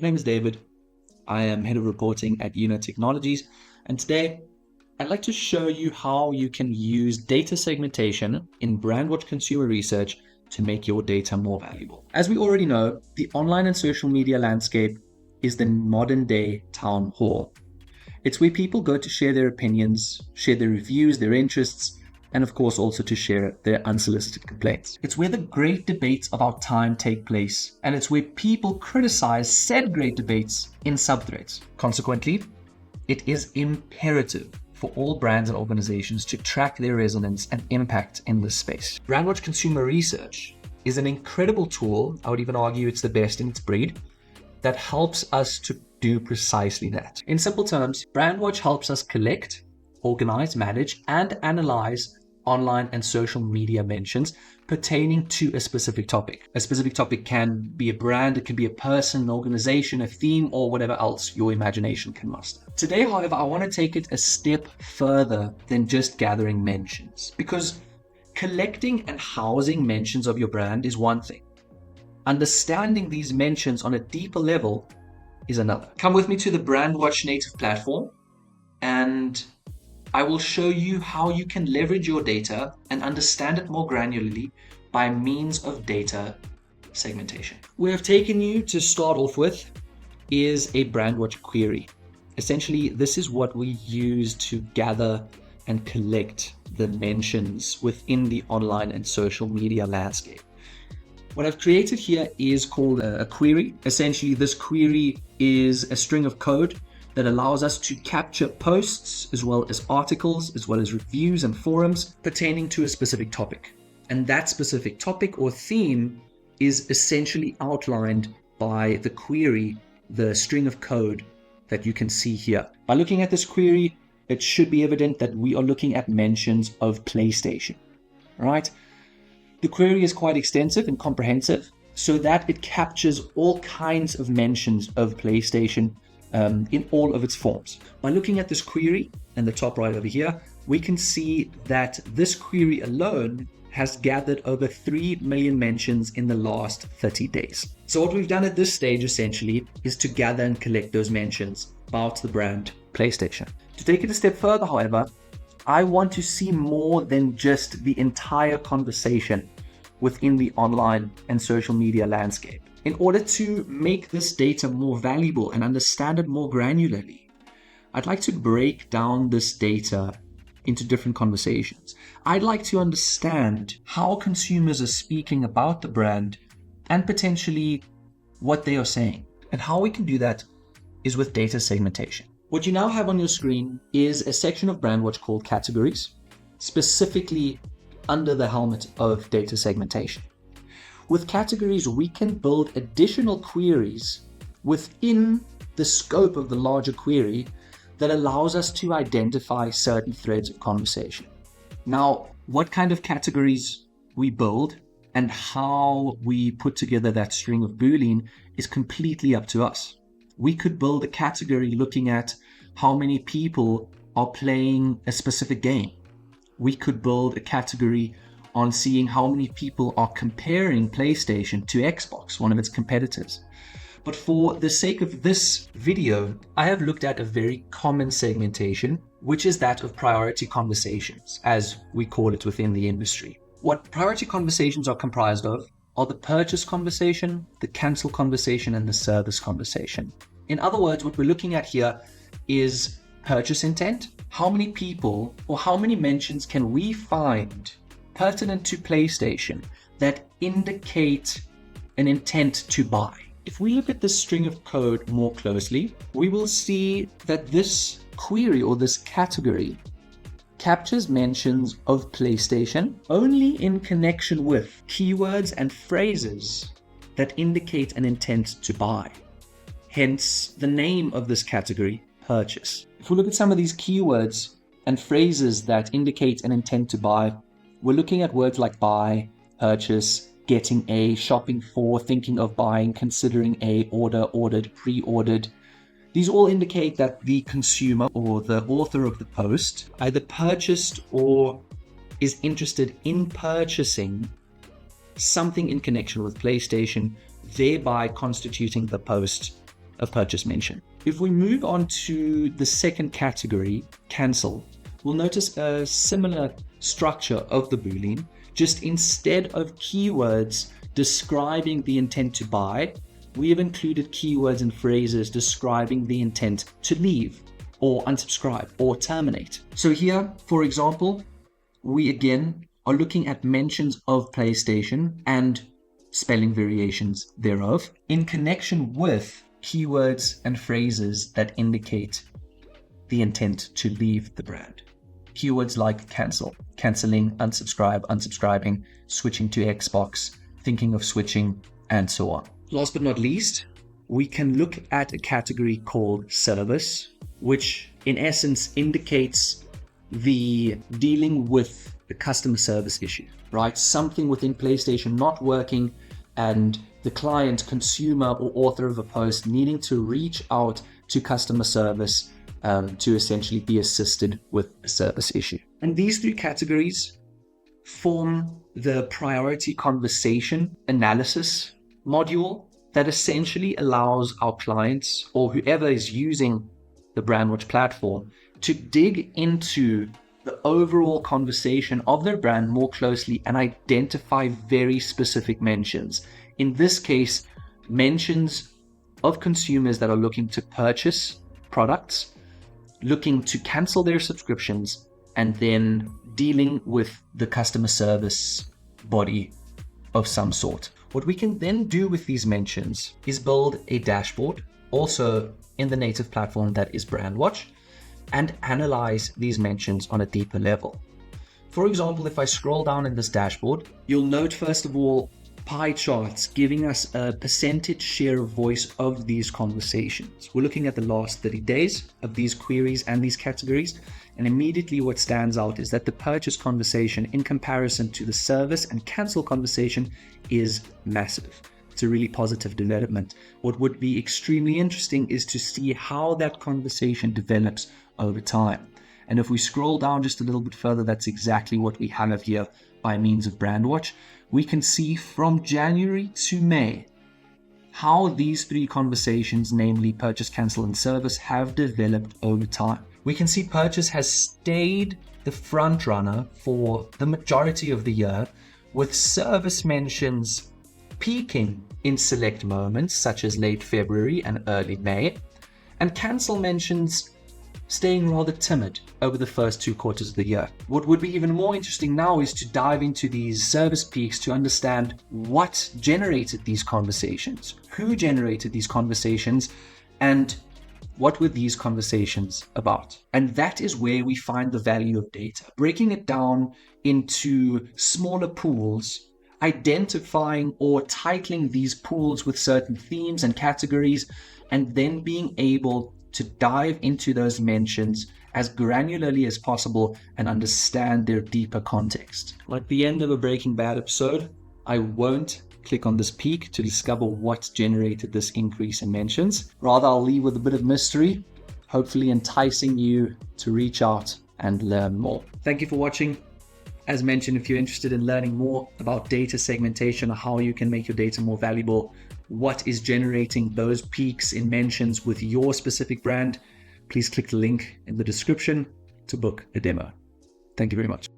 My name is David. I am Head of Reporting at YOUKNOW Technologies, and today I'd like to show you how you can use data segmentation in Brandwatch consumer research to make your data more valuable. As we already know, the online and social media landscape is the modern day town hall. It's where people go to share their opinions, share their reviews, their interests, and of course also to share their unsolicited complaints. It's where the great debates of our time take place, and it's where people criticize said great debates in subthreads. Consequently, it is imperative for all brands and organizations to track their resonance and impact in this space. Brandwatch Consumer Research is an incredible tool. I would even argue it's the best in its breed that helps us to do precisely that. In simple terms, Brandwatch helps us collect, organize, manage, and analyze online and social media mentions pertaining to a specific topic. A specific topic can be a brand, it can be a person, an organization, a theme, or whatever else your imagination can muster. Today, however, I want to take it a step further than just gathering mentions, because collecting and housing mentions of your brand is one thing. Understanding these mentions on a deeper level is another. Come with me to the Brandwatch native platform, and I will show you how you can leverage your data and understand it more granularly by means of data segmentation. Where I've taken you to start off with is a Brandwatch query. Essentially, this is what we use to gather and collect the mentions within the online and social media landscape. What I've created here is called a query. Essentially, this query is a string of code that allows us to capture posts as well as articles, as well as reviews and forums pertaining to a specific topic. And that specific topic or theme is essentially outlined by the query, the string of code that you can see here. By looking at this query, it should be evident that we are looking at mentions of PlayStation, right? The query is quite extensive and comprehensive so that it captures all kinds of mentions of PlayStation in all of its forms. By looking at this query in the top right over here, we can see that this query alone has gathered over 3 million mentions in the last 30 days. So what we've done at this stage essentially is to gather and collect those mentions about the brand PlayStation. To take it a step further, however, I want to see more than just the entire conversation within the online and social media landscape. In order to make this data more valuable and understand it more granularly, I'd like to break down this data into different conversations. I'd like to understand how consumers are speaking about the brand and potentially what they are saying. And how we can do that is with data segmentation. What you now have on your screen is a section of Brandwatch called categories, specifically under the helmet of data segmentation. With categories, we can build additional queries within the scope of the larger query that allows us to identify certain threads of conversation. Now, what kind of categories we build and how we put together that string of Boolean is completely up to us. We could build a category looking at how many people are playing a specific game. We could build a category on seeing how many people are comparing PlayStation to Xbox, one of its competitors. But for the sake of this video, I have looked at a very common segmentation, which is that of priority conversations, as we call it within the industry. What priority conversations are comprised of are the purchase conversation, the cancel conversation, and the service conversation. In other words, what we're looking at here is purchase intent. How many people or how many mentions can we find pertinent to PlayStation that indicate an intent to buy? If we look at this string of code more closely, we will see that this query or this category captures mentions of PlayStation only in connection with keywords and phrases that indicate an intent to buy. Hence the name of this category, purchase. If we look at some of these keywords and phrases that indicate an intent to buy, we're looking at words like buy, purchase, getting a, shopping for, thinking of buying, considering a, order, ordered, pre-ordered. These all indicate that the consumer or the author of the post either purchased or is interested in purchasing something in connection with PlayStation, thereby constituting the post a purchase mention. If we move on to the second category, cancel, we'll notice a similar structure of the Boolean, just instead of keywords describing the intent to buy, we have included keywords and phrases describing the intent to leave or unsubscribe or terminate. So here, for example, we again are looking at mentions of PlayStation and spelling variations thereof in connection with keywords and phrases that indicate the intent to leave the brand. Keywords like cancel, canceling, unsubscribe, unsubscribing, switching to Xbox, thinking of switching, and so on. Last but not least, we can look at a category called service, which in essence indicates the dealing with the customer service issue, right? Something within PlayStation not working and the client, consumer, or author of a post needing to reach out to customer service to essentially be assisted with a service issue. And these three categories form the priority conversation analysis module that essentially allows our clients or whoever is using the Brandwatch platform to dig into the overall conversation of their brand more closely and identify very specific mentions. In this case, mentions of consumers that are looking to purchase products, looking to cancel their subscriptions, and then dealing with the customer service body of some sort. What we can then do with these mentions is build a dashboard, also in the native platform that is Brandwatch, and analyze these mentions on a deeper level. For example, if I scroll down in this dashboard, you'll note first of all pie charts giving us a percentage share of voice of these conversations. We're looking at the last 30 days of these queries and these categories, and immediately what stands out is that the purchase conversation in comparison to the service and cancel conversation is massive. It's a really positive development. What would be extremely interesting is to see how that conversation develops over time. And if we scroll down just a little bit further, that's exactly what we have here by means of Brandwatch. We can see from January to May how these three conversations, namely purchase, cancel, and service, have developed over time. We can see purchase has stayed the front runner for the majority of the year, with service mentions peaking in select moments such as late February and early May, and cancel mentions staying rather timid over the first 2 quarters of the year. What would be even more interesting now is to dive into these service peaks to understand what generated these conversations, who generated these conversations, and what were these conversations about. And that is where we find the value of data, breaking it down into smaller pools, identifying or titling these pools with certain themes and categories, and then being able to dive into those mentions as granularly as possible and understand their deeper context. Like the end of a Breaking Bad episode, I won't click on this peak to discover what generated this increase in mentions. Rather, I'll leave with a bit of mystery, hopefully enticing you to reach out and learn more. Thank you for watching. As mentioned, if you're interested in learning more about data segmentation or how you can make your data more valuable, what is generating those peaks in mentions with your specific brand, please click the link in the description to book a demo. Thank you very much.